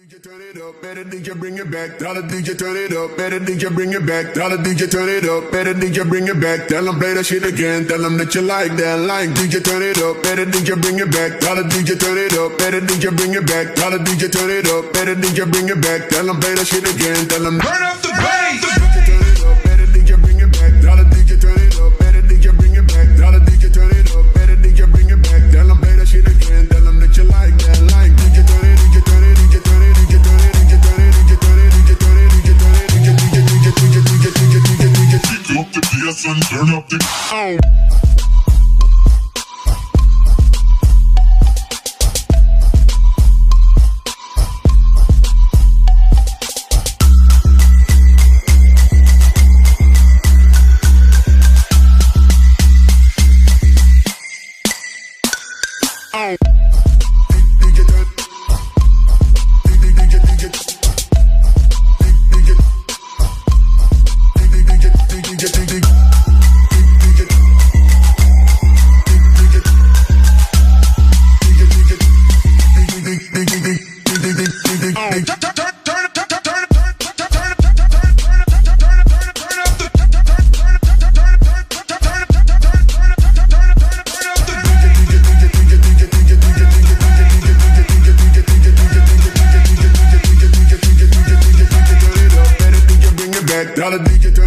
DJ turn it up, better DJ bring it back. Tell the DJ turn it up, better DJ bring it back. Tell the DJ turn it up, better DJ bring it back. Tell them play that shit again, tell them that you like that line. DJ turn it up, better DJ bring it back. Tell the DJ turn it up, better DJ bring it back. Tell the DJ turn it up, better DJ bring it back. Tell them play that shit again, tell them turn up the bass. DJ turn it up, better DJ bring it back. Tell the DJ turn it up, better DJ bring it back. Tell the DJ turn it up, better DJ bring it back. Tell them play that shit again, tell them that you like that line. DJ turn it, DJ turn it, DJ turn it, DJ turn it, DJ turn it, DJ turn it, DJ turn it, DJ turn it, DJ DJ DJ DJ DJ DJ DJ DJ. Pick up the PS and turn up the. Oh. Tell the DJ turn